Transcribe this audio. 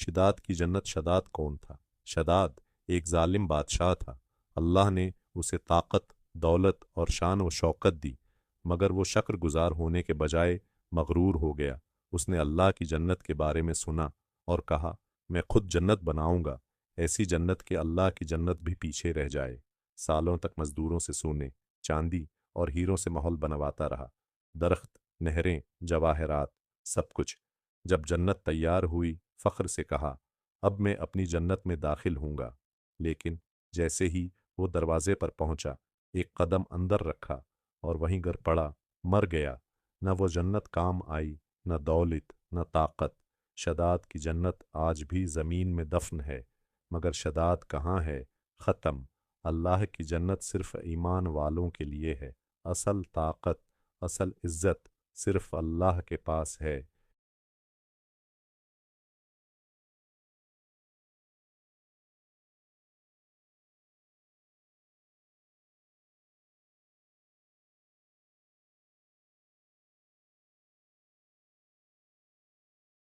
شداد کی جنت شداد کون تھا؟ شداد ایک ظالم بادشاہ تھا۔ اللہ نے اسے طاقت، دولت اور شان و شوکت دی، مگر وہ شکر گزار ہونے کے بجائے مغرور ہو گیا۔ اس نے اللہ کی جنت کے بارے میں سنا اور کہا، میں خود جنت بناؤں گا، ایسی جنت کہ اللہ کی جنت بھی پیچھے رہ جائے۔ سالوں تک مزدوروں سے سونے، چاندی اور ہیروں سے محل بنواتا رہا، درخت، نہریں، جواہرات، سب کچھ۔ جب جنت تیار ہوئی، فخر سے کہا، اب میں اپنی جنت میں داخل ہوں گا۔ لیکن جیسے ہی وہ دروازے پر پہنچا، ایک قدم اندر رکھا اور وہیں گر پڑا، مر گیا۔ نہ وہ جنت کام آئی، نہ دولت، نہ طاقت۔ شداد کی جنت آج بھی زمین میں دفن ہے، مگر شداد کہاں ہے؟ ختم۔ اللہ کی جنت صرف ایمان والوں کے لیے ہے۔ اصل طاقت، اصل عزت صرف اللہ کے پاس ہے۔